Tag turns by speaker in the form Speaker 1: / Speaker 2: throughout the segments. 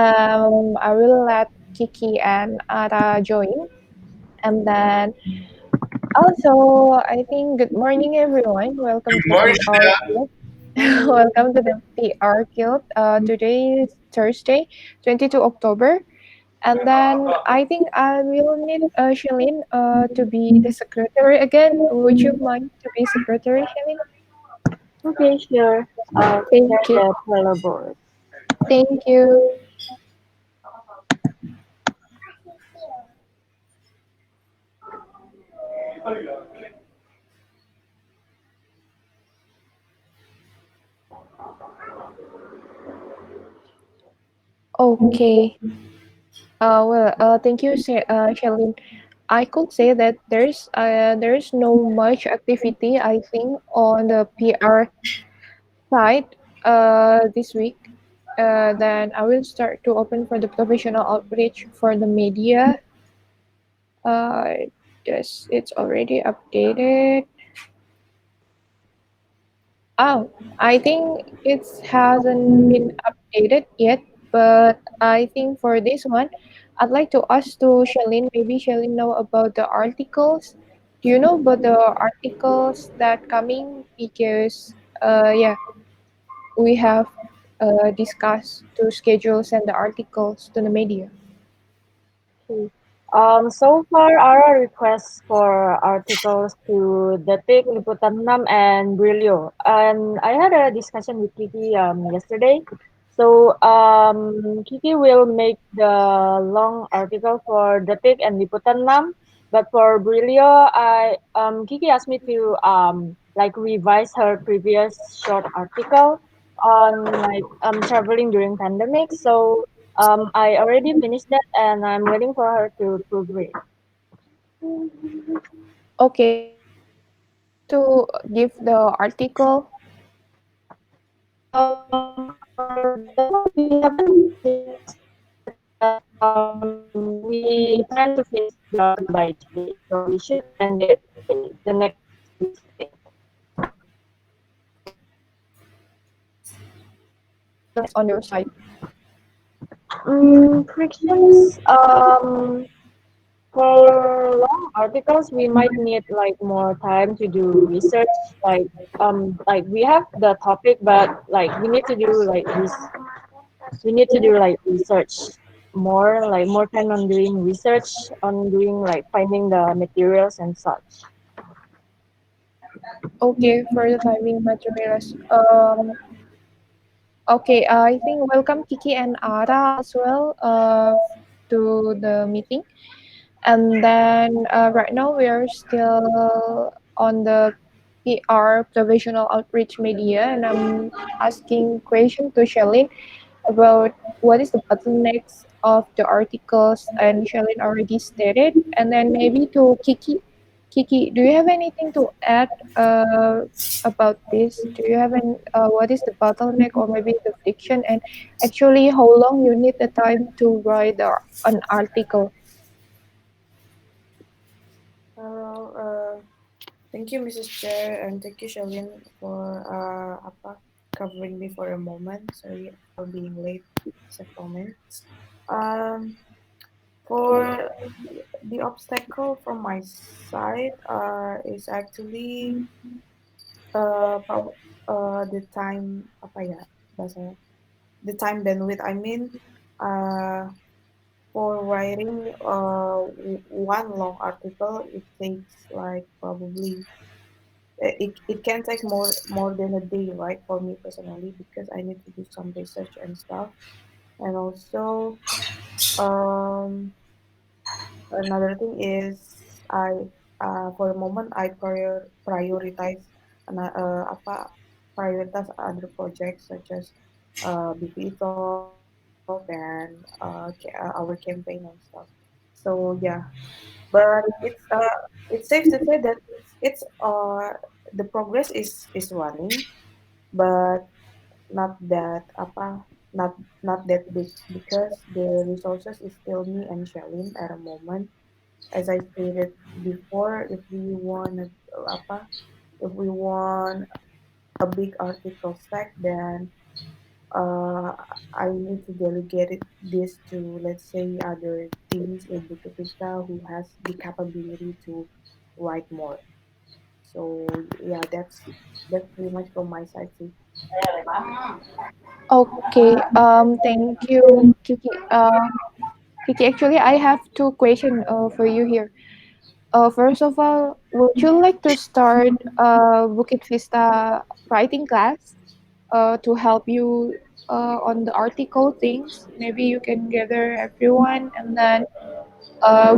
Speaker 1: I will let Kiki and Ara join. And then also, I think good morning, everyone. Welcome
Speaker 2: Good
Speaker 1: to the
Speaker 2: morning,
Speaker 1: PR
Speaker 2: Leah.
Speaker 1: Guild.
Speaker 3: Morning.
Speaker 1: Welcome to the PR Guild. Today is Thursday, 22 October. And then I think I will need Shalene to be the secretary again. Would you mind to be secretary, Shalene?
Speaker 3: Okay, sure. I'll
Speaker 1: Thank
Speaker 3: share
Speaker 1: you.
Speaker 3: the Trello board.
Speaker 1: Thank you. Okay. Thank you, Shalene. I could say that there's no much activity I think on the PR side this week. Then I will start to open for the professional outreach for the media. Uh, yes, it's already updated. Oh, I think it hasn't been updated yet, but I think for this one, I'd like to ask to Shalene. Maybe Shalene know about the articles. Do you know about the articles that coming? Because yeah, we have discussed to schedule send the articles to the media.
Speaker 3: Okay. So far, our requests for articles to Detik, Liputan 6, and Brilio. And I had a discussion with Kiki yesterday. So Kiki will make the long article for Detik and Liputan 6. But for Brilio, Kiki asked me to like revise her previous short article on like traveling during pandemic. So I already finished that and I'm waiting for her to proofread.
Speaker 1: Okay, would you mind to give the article?
Speaker 3: For that one, we haven't finished yet, but we plan to finish the article by today, so we should send it the next week, I think.
Speaker 1: Any frictions on your side?
Speaker 3: Frictions. For long articles, we might need like more time to do research. Like we have the topic, but like we need to do like research more time on doing research on doing like finding the materials and such.
Speaker 1: Okay, for the timing materials. Okay, I think welcome Kiki and Ara as well to the meeting. And then right now we are still on the PR professional outreach media, and I'm asking question to Shalene about what is the bottlenecks of the articles, and Shalene already stated. And then maybe to Kiki. Kiki, do you have anything to add about this? Do you have what is the bottleneck or maybe the friction, and actually how long you need the time to write an article?
Speaker 4: Hello, thank you, Mrs. Chair, and thank you, Shalin, for covering me for a moment. Sorry for being late, just a moment. Um, for the obstacle from my side, is actually the time apa ya bahasanya, the time bandwidth. I mean, uh, for writing one long article, it takes like probably it can take more than a day, right, for me personally, because I need to do some research and stuff. And also um another thing is I for the moment I prioritize apa prioritize other projects such as BP Talk and our campaign and stuff. So yeah, but it's safe to say that it's the progress is running, but not that not that big because the resources is still me and Shalin at a moment. As I stated before, apa if we want a big article stack, then uh, I need to delegate this to, let's say, other teams in Bukit Vista who has the capability to write more. So yeah, that's pretty much from my side too.
Speaker 1: Okay. Thank you, Kiki. Kiki, actually, I have two questions for you here. First of all, would you like to start Bukit Vista writing class to help you on the article things? Maybe you can gather everyone and then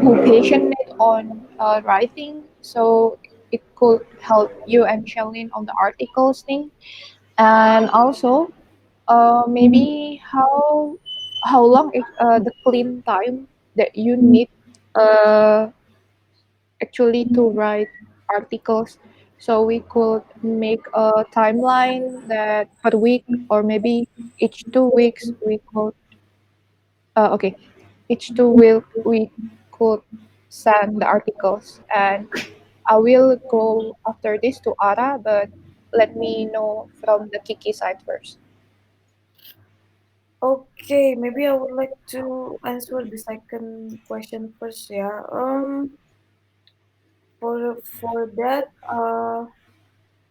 Speaker 1: who passionate on writing, so it could help you and Shelly on the articles thing. And also, maybe how long is the clean time that you need uh, actually to write articles, so we could make a timeline that per week or maybe each 2 weeks we could okay, each 2 week we could send the articles. And I will go after this to Ara, but let me know from the Kiki side first.
Speaker 4: Okay, maybe I would like to answer the second question first. Yeah. For that,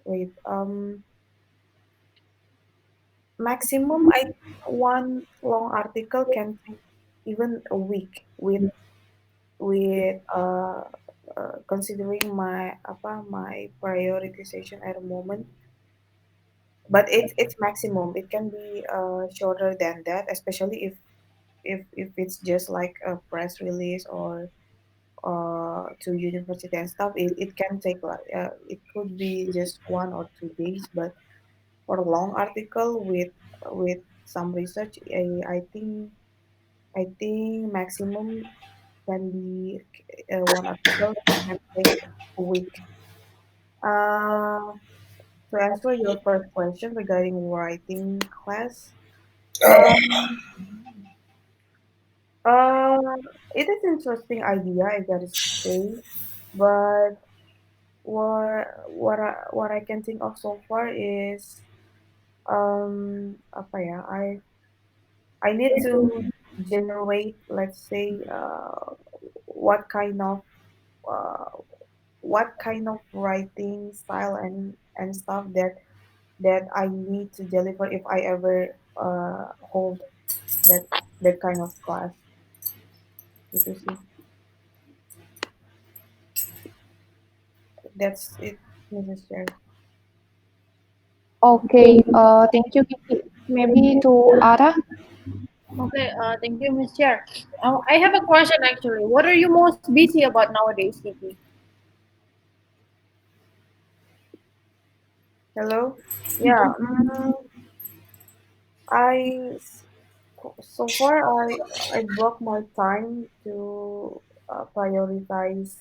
Speaker 4: wait. Maximum, I think one long article can take even a week with considering my prioritization at the moment. But it's maximum. It can be shorter than that, especially if it's just like a press release or to university and stuff. It can take like it could be just 1 or 2 days. But for a long article with some research, I think maximum can be one article can take a week. Uh, to answer your first question regarding writing class, um, uh, it is interesting idea, I gotta say, but what I can think of so far is apa ya, I need to generate, let's say, what kind of uh, what kind of writing style and stuff that I need to deliver if I ever hold that that kind of class. Gitu sih. That's it, Mrs. Chair.
Speaker 1: Okay, thank you, Kiki. Maybe to Ara.
Speaker 2: Okay, thank you, Miss Chair. I have a question actually. What are you most busy about nowadays, Kiki?
Speaker 4: Hello. Yeah. I so far I block my time to prioritize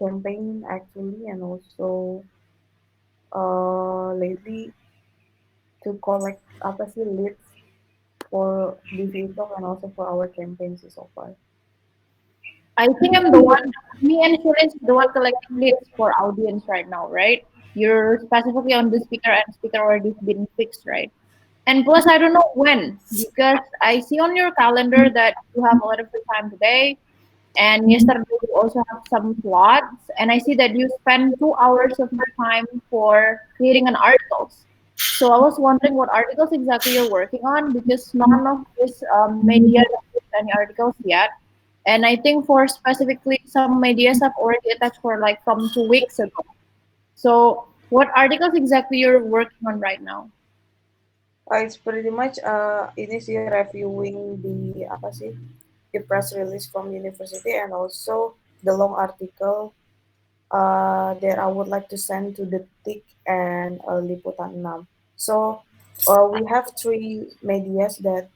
Speaker 4: campaign actually, and also lately to collect apa sih leads for DVSO and also for our campaigns so far.
Speaker 2: I think I'm the one. Me and Shirin is the one collecting leads for audience right now, right? You're specifically on the speaker, and speaker already been fixed, right? And plus, I don't know when, because I see on your calendar that you have a lot of free time today, and yesterday you also have some slots, and I see that you spend 2 hours of your time for creating an articles. So I was wondering what articles exactly you're working on, because none of this media released any articles yet. And I think for specifically some medias have already attached for like from 2 weeks ago. So what articles exactly you're working on right now?
Speaker 4: It's pretty much ini sih reviewing the apa sih the press release from university and also the long article that I would like to send to the TIK and Liputan 6. So we have three medias that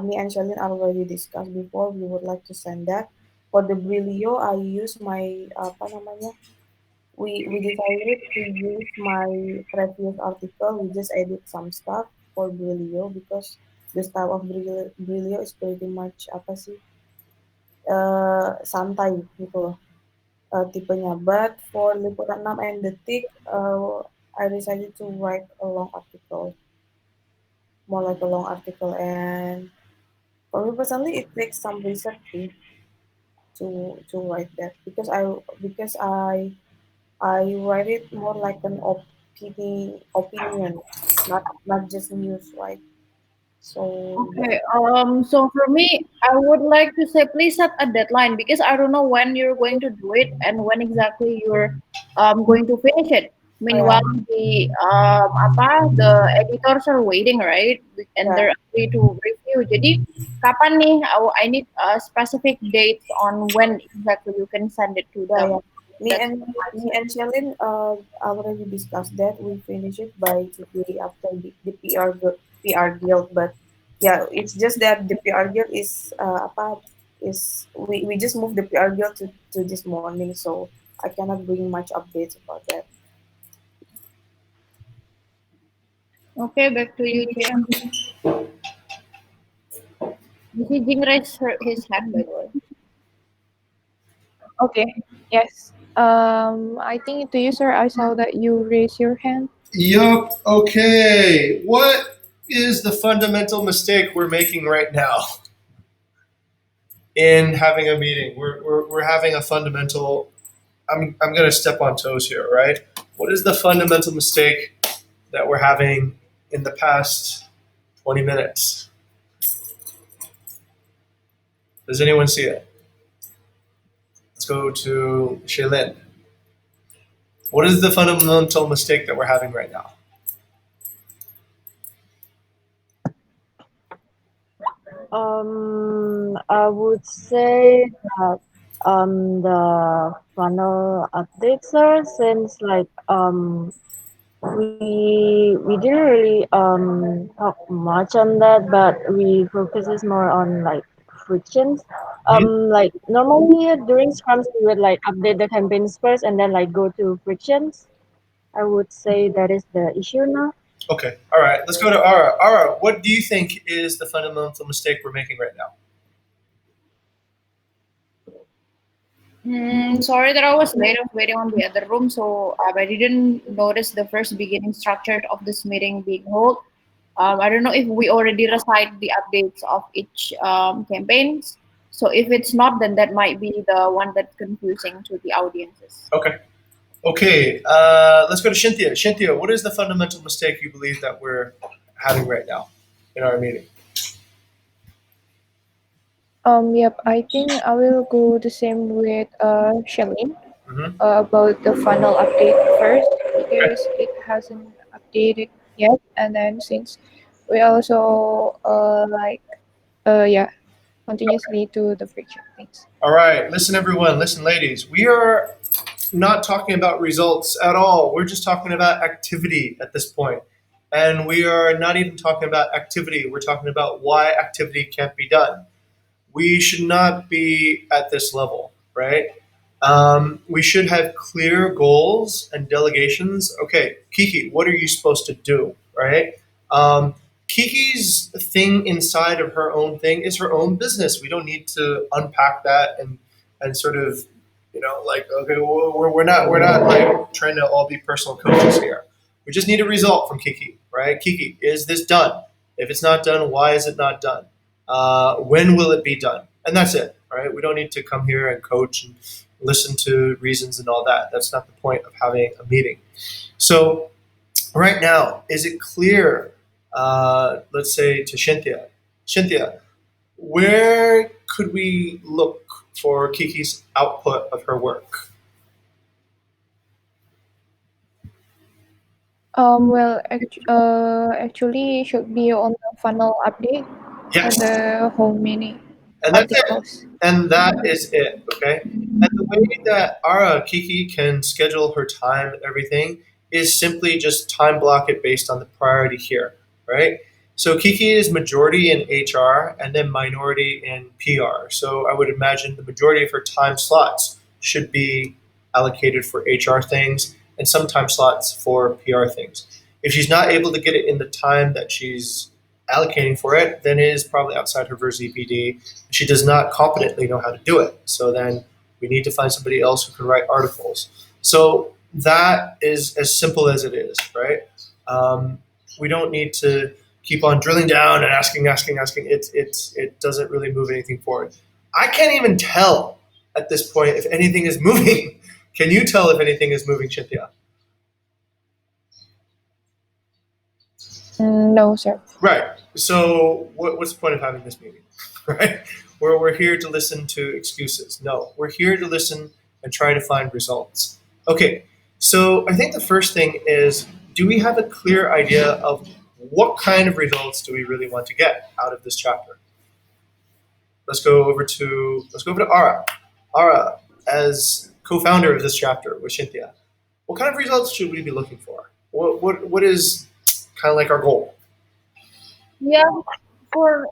Speaker 4: me and Shalin already discussed before. We would like to send that. For the Brilio, I use my apa namanya. We decided to use my previous article. We just edit some stuff for Brilio because the style of Brilio is pretty much apa sih santai gitu loh tipenya. But for Liputan 6 and Detik, I decided to write a long article. more like a long article. And for me personally, it takes some research too to write that because I write it more like an opinion, not just news, right? So yeah,
Speaker 2: Okay. So for me, I would like to say please set a deadline because I don't know when you're going to do it and when exactly you're going to finish it.
Speaker 4: oh yeah,
Speaker 2: Meanwhile, the editors are waiting, right? And
Speaker 4: yeah,
Speaker 2: they're free to review. Jadi kapan nih? I need specific dates on when exactly you can send it to
Speaker 4: yeah,
Speaker 2: them.
Speaker 4: yeah. Me
Speaker 2: That's
Speaker 4: and
Speaker 2: the
Speaker 4: me
Speaker 2: mindset.
Speaker 4: and Shalin already discussed that. We finish it by today after the PR guild, but yeah, it's just that the PR guild is we just moved the PR guild to this morning, so I cannot bring much updates about that.
Speaker 2: Okay, back to you, JM. This Jing raised his hand, by the way.
Speaker 1: Okay. Yes. I think to you, sir, I saw that you raise your hand.
Speaker 5: Yup. Okay. What is the fundamental mistake we're making right now in having a meeting? We're having a fundamental. I'm going to step on toes here, right? What is the fundamental mistake that we're having in the past 20 minutes? Does anyone see it? Let's go to Shaylin. What is the fundamental mistake that we're having right now?
Speaker 3: I would say that the funnel updates are since like we didn't really talk much on that, but we focuses more on like frictions.
Speaker 5: Hmm?
Speaker 3: Like normally during scrums we would like update the campaigns first and then like go to frictions. I would say that is the issue now.
Speaker 5: Okay. All right. Let's go to Ara. Ara, what do you think is the fundamental mistake we're making right now?
Speaker 2: Sorry that I was late. I was waiting on the other room, so I didn't notice the first beginning structure of this meeting being held. I don't know if we already recite the updates of each campaigns. So if it's not, then that might be the one that's confusing to the audiences.
Speaker 5: Okay. Okay. Let's go to Shinthia. Shinthia, what is the fundamental mistake you believe that we're having right now in our meeting?
Speaker 1: Yep, I think I will go the same with Shalene
Speaker 5: Hmm.
Speaker 1: about the final update first
Speaker 5: Okay.
Speaker 1: because it hasn't updated yet, and then since we also yeah, continuously do the friction things.
Speaker 5: All right. Listen, everyone. Listen, ladies. We are not talking about results at all. We're just talking about activity at this point. And we are not even talking about activity. We're talking about why activity can't be done. We should not be at this level, right? We should have clear goals and delegations. Okay, Kiki, what are you supposed to do, right? Um, Kiki's thing inside of her own thing is her own business. We don't need to unpack that and sort of, like, okay, well, we're not like trying to all be personal coaches here. We just need a result from Kiki, right? Kiki, is this done? If it's not done, why is it not done? When will it be done? And that's it, right? We don't need to come here and coach and listen to reasons and all that. That's not the point of having a meeting. So, right now, is it clear, let's say to Cynthia, where could we look for Kiki's output of her work?
Speaker 1: Actually, it should be on the funnel update for
Speaker 5: Yes.
Speaker 1: the home mini
Speaker 5: And that's it.
Speaker 1: articles.
Speaker 5: And that is it. Okay. And the way that Ara Kiki can schedule her time and everything is simply just time block it based on the priority here, right? So Kiki is majority in HR and then minority in PR. So I would imagine the majority of her time slots should be allocated for HR things and some time slots for PR things. If she's not able to get it in the time that she's allocating for it, then it is probably outside her VPD. She does not competently know how to do it. So then we need to find somebody else who can write articles. So that is as simple as it is, right? We don't need to keep on drilling down and asking, it doesn't really move anything forward. I can't even tell at this point if anything is moving. Can you tell if anything is moving, Cynthia?
Speaker 1: No, sir.
Speaker 5: Right. So what's the point of having this meeting? Right? We're here to listen to excuses. No, we're here to listen and try to find results. Okay. So I think the first thing is, do we have a clear idea of what kind of results do we really want to get out of this chapter? Let's go over to Ara. Ara, as co-founder of this chapter with Cynthia, what kind of results should we be looking for? What is kind of like our goal?
Speaker 2: Yeah, for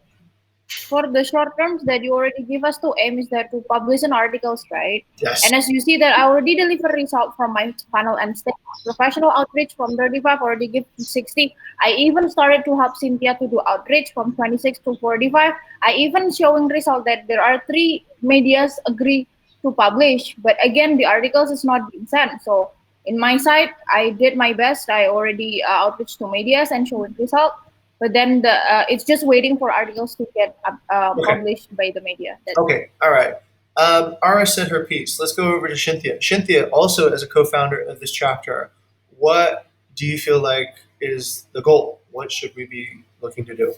Speaker 2: for the short terms that you already give us to aim is that to publish an articles, right?
Speaker 5: Yes.
Speaker 2: And as you see that I already deliver result from my funnel and state professional outreach from 35 already give to 60. I even started to help Cynthia to do outreach from 26 to 45. I even showing result that there are three medias agree to publish, but again the articles is not being sent. So in my side, I did my best. I already outreach to medias and showing result, but then it's just waiting for articles to get
Speaker 5: Okay.
Speaker 2: published by the media.
Speaker 5: Okay. All right. Ara said her piece. Let's go over to Cynthia. Cynthia, also as a co-founder of this chapter, what do you feel like is the goal? What should we be looking to do?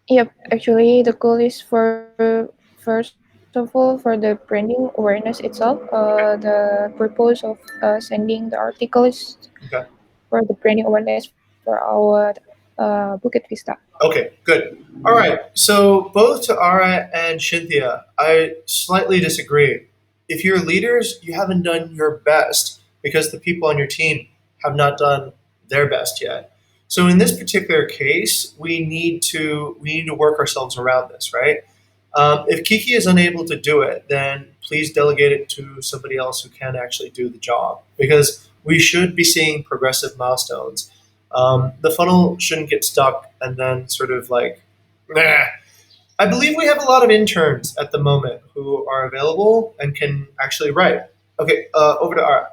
Speaker 1: Yep, actually, the goal is first of all for the branding awareness itself. The purpose of sending the article is
Speaker 5: Okay.
Speaker 1: for the branding awareness for our Bukit Vista.
Speaker 5: Okay, good. All right. So both to Ara and Cynthia, I slightly disagree. If you're leaders, you haven't done your best because the people on your team have not done their best yet. So in this particular case, we need to work ourselves around this, right? If Kiki is unable to do it, then please delegate it to somebody else who can actually do the job because we should be seeing progressive milestones. The funnel shouldn't get stuck and then sort of like, nah. I believe we have a lot of interns at the moment who are available and can actually write. Okay, over to Ara.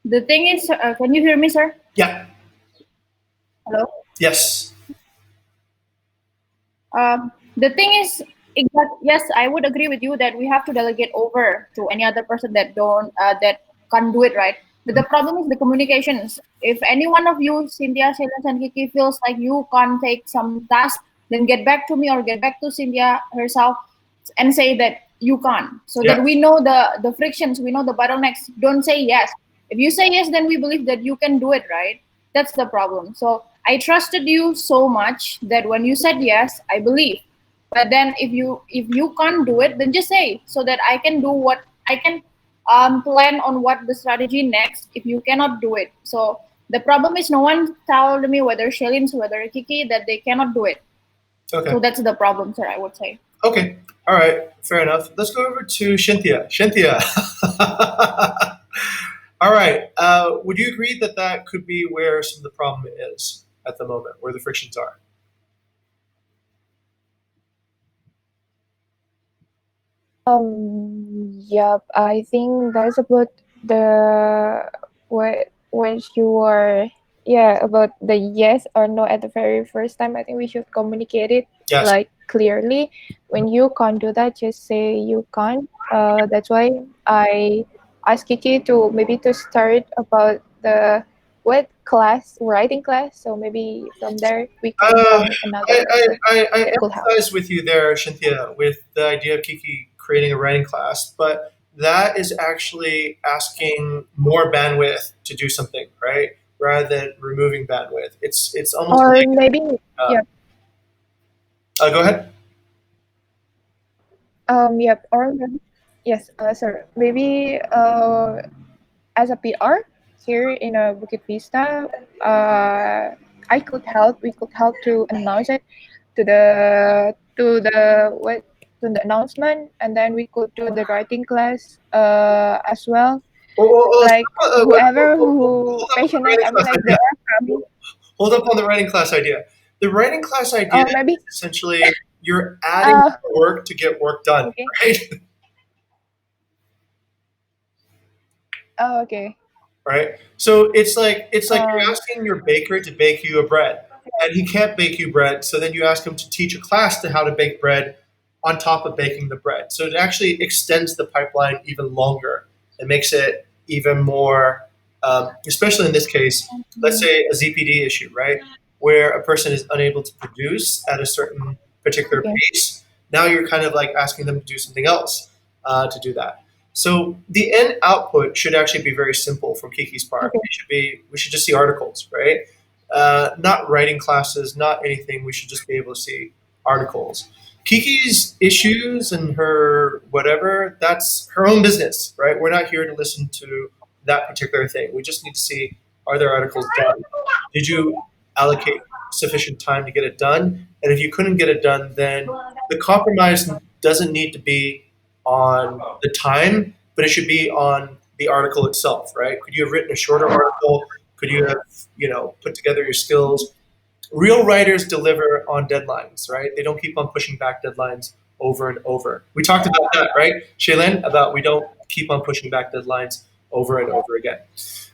Speaker 2: The thing is, can you hear me, sir?
Speaker 5: Yeah.
Speaker 2: Hello.
Speaker 5: Yes.
Speaker 2: The thing is, yes, I would agree with you that we have to delegate over to any other person that can't do it, right? But the problem is the communications. If any one of you, Cynthia, Shailen, and Kiki, feels like you can't take some task, then get back to me or get back to Cynthia herself and say that you can't, so
Speaker 5: Yeah.
Speaker 2: that we know the frictions, we know the bottlenecks. Don't say yes. If you say yes, then we believe that you can do it, right? That's the problem. So I trusted you so much that when you said yes, I believe. But then if you can't do it, then just say so that I can do what I can, plan on what the strategy next if you cannot do it. So the problem is no one told me, whether Shalins, whether Kiki, that they cannot do it.
Speaker 5: Okay.
Speaker 2: So that's the problem, sir, I would say.
Speaker 5: Okay. All right. Fair enough. Let's go over to Cynthia. Cynthia. All right. Would you agree that that could be where some of the problem is at the moment, where the frictions are?
Speaker 1: Yep, I think that's about the what once you are, yeah, about the yes or no at the very first time. I think we should communicate it
Speaker 5: Yes.
Speaker 1: like clearly. When you can't do that, just say you can't. That's why I asked Kiki to maybe to start about the what class, writing class. So maybe from there we can
Speaker 5: Uh,
Speaker 1: find another
Speaker 5: I,
Speaker 1: person
Speaker 5: I
Speaker 1: that could help.
Speaker 5: empathize with you there, Cynthia, with the idea of Kiki creating a writing class, but that is actually asking more bandwidth to do something, right? Rather than removing bandwidth. It's almost
Speaker 1: Or
Speaker 5: like
Speaker 1: maybe,
Speaker 5: uh,
Speaker 1: yeah.
Speaker 5: go ahead.
Speaker 1: Yep. Or yes, sir. Maybe as a PR here in Bukit Vista, I could help. We could help to announce it to the announcement, and then we could do the writing class as well. Like whoever who
Speaker 5: Hold up on the
Speaker 1: passionate.
Speaker 5: writing
Speaker 1: I mean,
Speaker 5: class
Speaker 1: like they
Speaker 5: idea.
Speaker 1: are coming.
Speaker 5: Hold up on the writing class idea. The writing class idea
Speaker 1: Maybe.
Speaker 5: is essentially you're adding work to get work done,
Speaker 1: Okay.
Speaker 5: right?
Speaker 1: Oh, okay.
Speaker 5: right? So it's like you're
Speaker 1: Um,
Speaker 5: asking your baker to bake you a bread, and he can't bake you bread. So then you ask him to teach a class to how to bake bread on top of baking the bread. So it actually extends the pipeline even longer. It makes it even more, especially in this case. Let's say a ZPD issue, right, where a person is unable to produce at a certain particular
Speaker 1: okay.
Speaker 5: pace. Now you're kind of like asking them to do something else to do that. So the end output should actually be very simple from Kiki's part.
Speaker 1: Okay.
Speaker 5: It should be we should just see articles, right? Not writing classes, not anything. We should just be able to see articles. Kiki's issues and her whatever, that's her own business, right? We're not here to listen to that particular thing. We just need to see, are there articles done? Did you allocate sufficient time to get it done? And if you couldn't get it done, then the compromise doesn't need to be on the time, but it should be on the article itself, right? Could you have written a shorter article? Could you have, put together your skills? Real writers deliver on deadlines, right? They don't keep on pushing back deadlines over and over. We talked about that, right, Shaylin? About we don't keep on pushing back deadlines over and over again.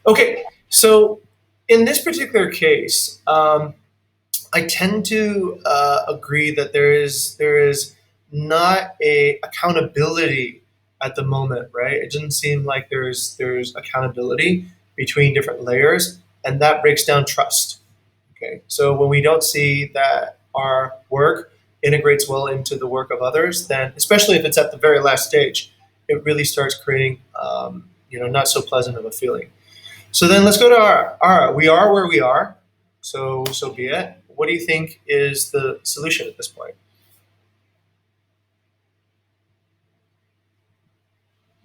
Speaker 5: Okay, so in this particular case, I tend to agree that there is not a accountability at the moment, right? It doesn't seem like there's accountability between different layers, and that breaks down trust. Okay, so when we don't see that our work integrates well into the work of others, then especially if it's at the very last stage, it really starts creating not so pleasant of a feeling. So then let's go to our we are where we are. So be it. What do you think is the solution at this point?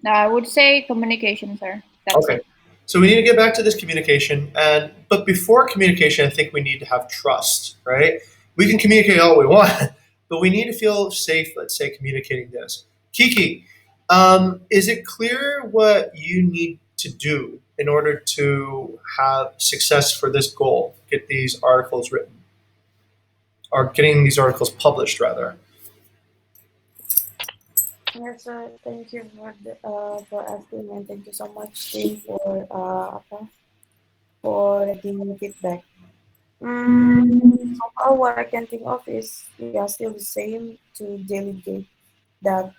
Speaker 2: I would say communication, sir. That's
Speaker 5: Okay.
Speaker 2: it.
Speaker 5: So we need to get back to this communication, and but before communication, I think we need to have trust, right? We can communicate all we want, but we need to feel safe. Let's say communicating this. Kiki, is it clear what you need to do in order to have success for this goal? Get these articles written, or getting these articles published, rather.
Speaker 4: Yes, sir. Thank you for asking, and thank you so much, team, for the feedback. So far, what I can think of is we are still the same to delegate that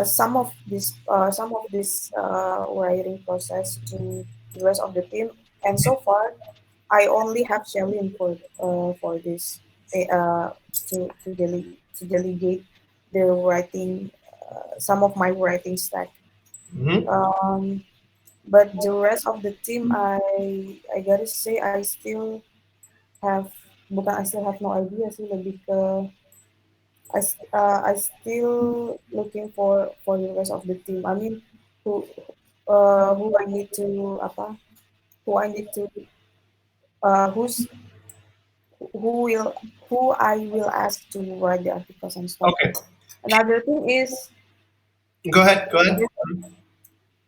Speaker 4: some of this writing process to the rest of the team. And so far, I only have Shelly for this to delegate the writing some of my writing stack.
Speaker 5: Hmm.
Speaker 4: Um, but the rest of the team, I gotta say have bukan I still have no idea sih lebih ke I still looking for the rest of the team. I mean who who I need to apa who I need to who's who will who I will ask to write the articles and stuff.
Speaker 5: Okay,
Speaker 4: Another thing is
Speaker 5: go ahead. Go ahead.
Speaker 4: another,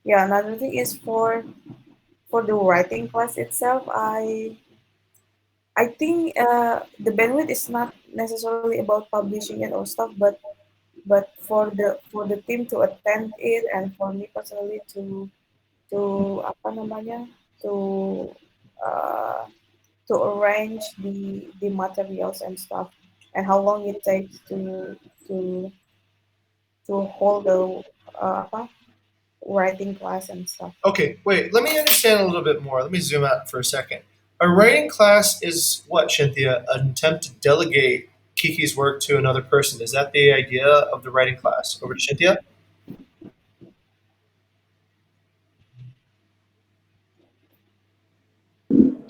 Speaker 4: yeah, another thing is for the writing class itself. I think the bandwidth is not necessarily about publishing it or stuff, but for the team to attend it and for me personally to apa namanya to uh, to arrange the materials and stuff and how long it takes to to hold the apa writing class and stuff.
Speaker 5: Okay, wait. Let me understand a little bit more. Let me zoom out for a second. A writing class is what, Cynthia? An attempt to delegate Kiki's work to another person. Is that the idea of the writing class? Over to Cynthia.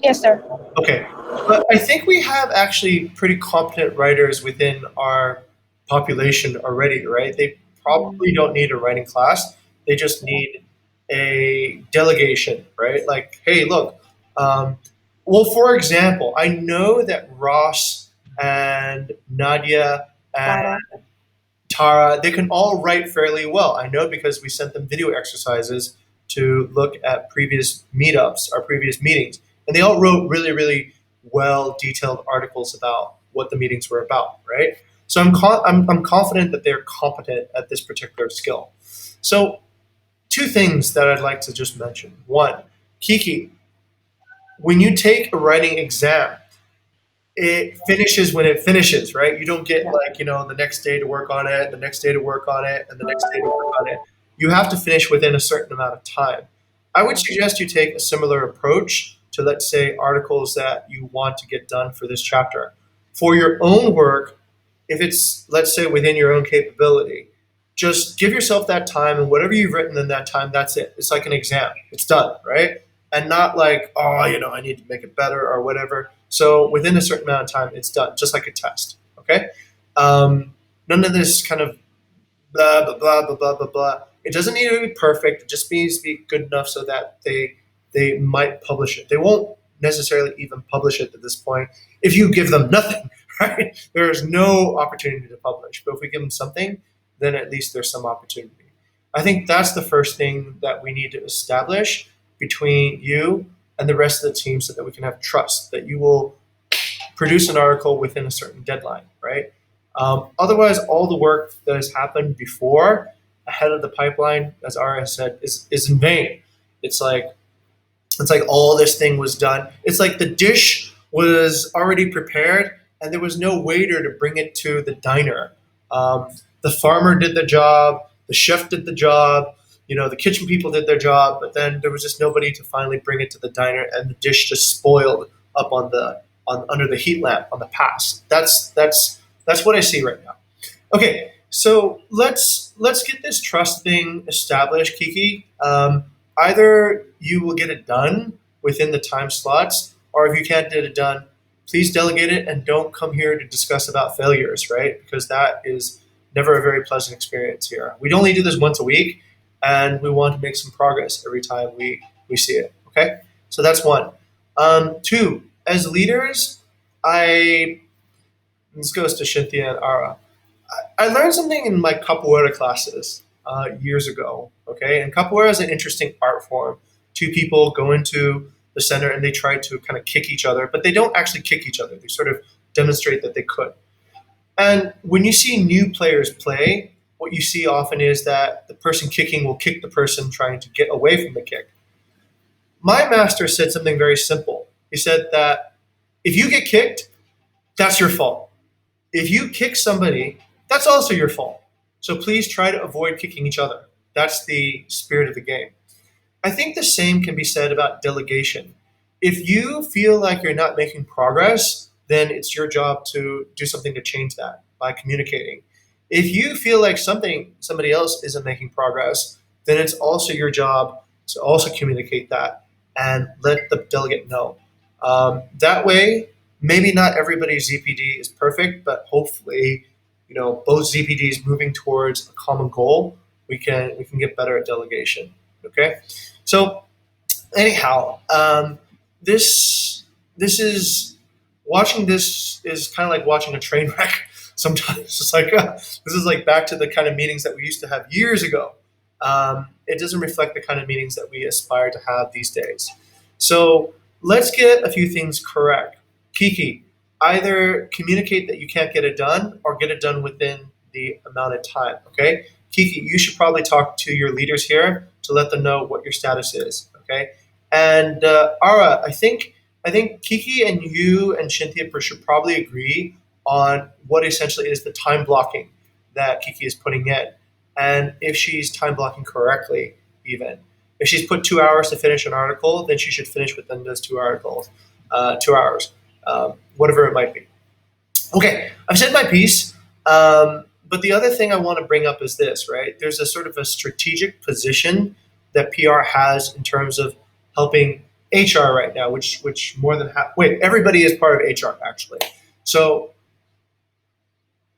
Speaker 1: Yes, sir.
Speaker 5: Okay. But I think we have actually pretty competent writers within our population already, right? They probably don't need a writing class. They just need a delegation, right? Like, hey, look. Um, well, for example, I know that Ross and Nadia and
Speaker 4: Tara,
Speaker 5: Tara, they can all write fairly well. I know because we sent them video exercises to look at previous meetups, our previous meetings, and they all wrote really, really well detailed articles about what the meetings were about, right? So I'm confident that they're competent at this particular skill. So Two things that I'd like to just mention. One, Kiki, when you take a writing exam, it finishes when it finishes, right? You don't get
Speaker 4: Yeah.
Speaker 5: like, the next day to work on it, the next day to work on it, and the next day to work on it. You have to finish within a certain amount of time. I would
Speaker 4: Yeah.
Speaker 5: suggest you take a similar approach to, let's say, articles that you want to get done for this chapter. For your own work, if it's, let's say, within your own capability, just give yourself that time, and whatever you've written in that time, that's it. It's like an exam. It's done, right? And not like, oh, I need to make it better or whatever. So within a certain amount of time, it's done, just like a test. Okay. None of this kind of blah blah blah blah blah blah blah. It doesn't need to be perfect. It just needs to be good enough so that they might publish it. They won't necessarily even publish it at this point if you give them nothing, right? There is no opportunity to publish. But if we give them something, then at least there's some opportunity. I think that's the first thing that we need to establish between you and the rest of the team so that we can have trust that you will produce an article within a certain deadline, right? Otherwise, all the work that has happened before, ahead of the pipeline, as Ara said, is in vain. It's like all this thing was done. It's like the dish was already prepared, and there was no waiter to bring it to the diner. Um, the farmer did the job, the chef did the job, the kitchen people did their job, but then there was just nobody to finally bring it to the diner, and the dish just spoiled up on under the heat lamp on the pass. That's what I see right now. Okay, so let's get this trust thing established, Kiki. Either you will get it done within the time slots, or if you can't get it done, please delegate it and don't come here to discuss about failures, right? Because that is never a very pleasant experience here. We only do this once a week, and we want to make some progress every time we see it. Okay, so that's one. Two, as leaders, I this goes to Shinthia and Ara. I learned something in my capoeira classes years ago. Okay, and capoeira is an interesting art form. Two people go into the center and they try to kind of kick each other, but they don't actually kick each other. They sort of demonstrate that they could. And when you see new players play, what you see often is that the person kicking will kick the person trying to get away from the kick. My master said something very simple. He said that if you get kicked, that's your fault. If you kick somebody, that's also your fault. So please try to avoid kicking each other. That's the spirit of the game. I think the same can be said about delegation. If you feel like you're not making progress, then it's your job to do something to change that by communicating. If you feel like somebody else isn't making progress, then it's also your job to also communicate that and let the delegate know. That way, maybe not everybody's ZPD is perfect, but hopefully, both ZPDs moving towards a common goal, we can get better at delegation. Okay, so anyhow, this is watching this is kind of like watching a train wreck. Sometimes it's like this is like back to the kind of meetings that we used to have years ago. It doesn't reflect the kind of meetings that we aspire to have these days. So let's get a few things correct. Kiki, either communicate that you can't get it done or get it done within the amount of time. Okay, Kiki, you should probably talk to your leaders here to let them know what your status is. Okay, and Ara, I think Kiki and you and Shinthia should probably agree on what essentially is the time blocking that Kiki is putting in, and if she's time blocking correctly, even if she's put 2 hours to finish an article, then she should finish within those 2 articles, 2 hours, whatever it might be. Okay, I've said my piece. But the other thing I want to bring up is this, right? There's a sort of a strategic position that PR has in terms of helping HR right now, which more than half, wait, everybody is part of HR actually. So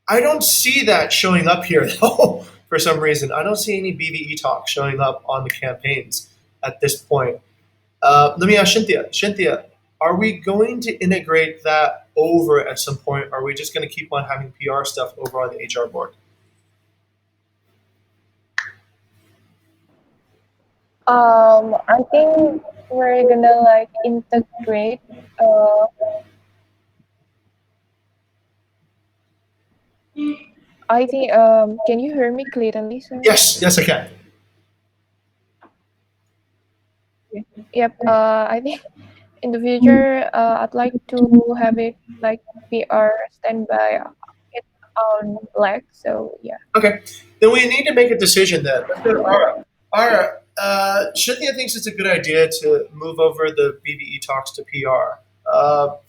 Speaker 5: I don't see that showing up here though, for some reason. I don't see any BVE talk showing up on the campaigns at this point. Let me ask Cynthia. Cynthia, are we going to integrate that over at some point? Or are we just going to keep on having PR stuff over on the HR board?
Speaker 1: I think we're gonna like integrate. Uh, I think. Can you hear me clearly, sir?
Speaker 5: Yes, yes, I can.
Speaker 1: Yep. I think in the future, I'd like to have it like PR stand by its own leg. So yeah.
Speaker 5: Okay, then we need to make a decision then. Let's go to Ara. Ara, Cynthia thinks it's a good idea to move over the BBE talks to PR.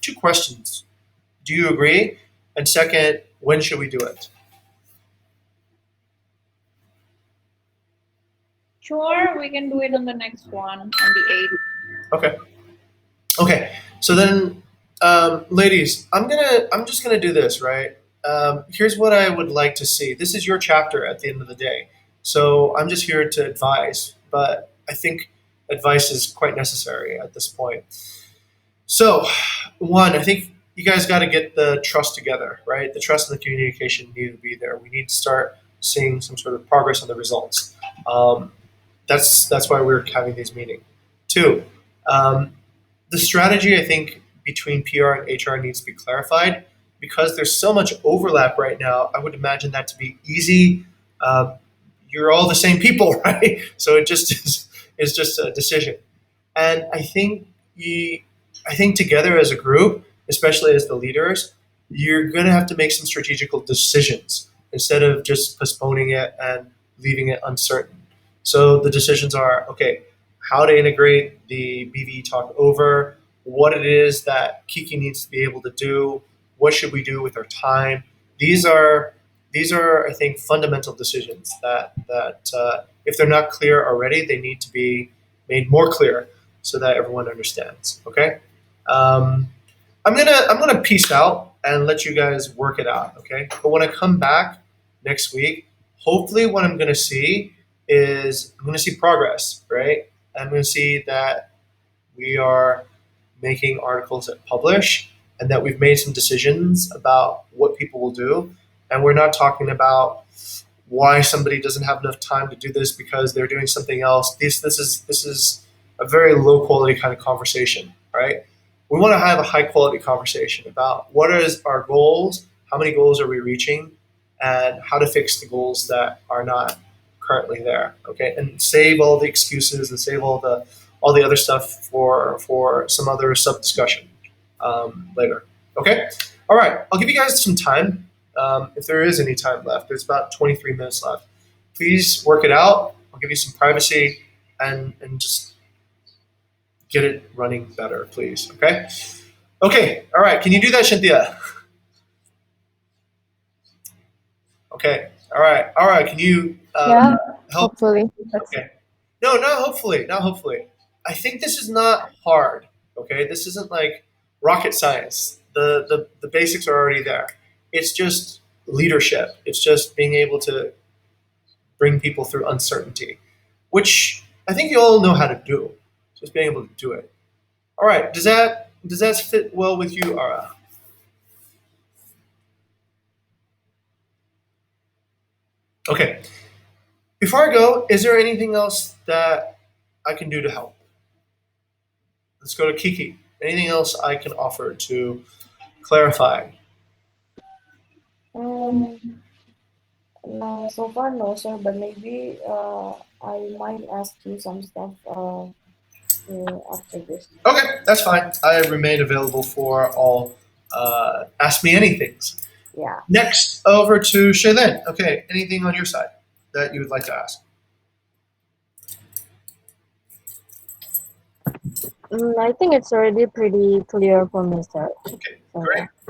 Speaker 5: Two questions. Do you agree? And second, when should we do it?
Speaker 2: Sure, we can do it on the next one on the 8th.
Speaker 5: Okay. Okay. So then, ladies, I'm just gonna do this, right? Here's what I would like to see. This is your chapter at the end of the day. So I'm just here to advise, but I think advice is quite necessary at this point. So, one, I think you guys got to get the trust together, right? The trust and the communication need to be there. We need to start seeing some sort of progress on the results. Um, that's why we're having these meetings. Two, um, the strategy I think between PR and HR needs to be clarified because there's so much overlap right now. I would imagine that to be easy. Uh, you're all the same people, right? So it just is just a decision. And I think together as a group, especially as the leaders, you're going to have to make some strategical decisions instead of just postponing it and leaving it uncertain. So the decisions are okay, how to integrate the BV talk over, what it is that Kiki needs to be able to do, what should we do with our time. These are I think fundamental decisions that if they're not clear already, they need to be made more clear so that everyone understands. Okay, um, I'm gonna peace out and let you guys work it out. Okay, but when I come back next week, hopefully what I'm gonna see is I'm gonna see progress. Right, I'm gonna see that we are making articles that publish and that we've made some decisions about what people will do, and we're not talking about why somebody doesn't have enough time to do this because they're doing something else. This is a very low quality kind of conversation, right? We want to have a high quality conversation about what is our goals, how many goals are we reaching, and how to fix the goals that are not currently there. Okay, and save all the excuses and save all the other stuff for some other sub discussion later. Okay, all right. I'll give you guys some time if there is any time left. There's about 23 minutes left. Please work it out. I'll give you some privacy and just get it running better, please. Okay. Okay. All right. Can you do that, Cynthia? Okay. All right. All right. Can you
Speaker 1: Yeah.
Speaker 5: help?
Speaker 1: Hopefully. That's
Speaker 5: Okay. No, not hopefully. Not hopefully. I think this is not hard. Okay. This isn't like rocket science. The basics are already there. It's just leadership. It's just being able to bring people through uncertainty, which I think you all know how to do. Just being able to do it. All right. Does that fit well with you, Ara? Okay. Before I go, is there anything else that I can do to help? Let's go to Kiki. Anything else I can offer to clarify?
Speaker 4: Um, so far, no, sir, but maybe I might ask you some stuff after this.
Speaker 5: Okay, that's fine. I remain available for all ask me anythings.
Speaker 4: Yeah.
Speaker 5: Next, over to Shaylin. Okay, anything on your side that you would like to ask?
Speaker 3: I think it's already pretty clear for me, sir.
Speaker 5: Okay,
Speaker 3: So
Speaker 5: great.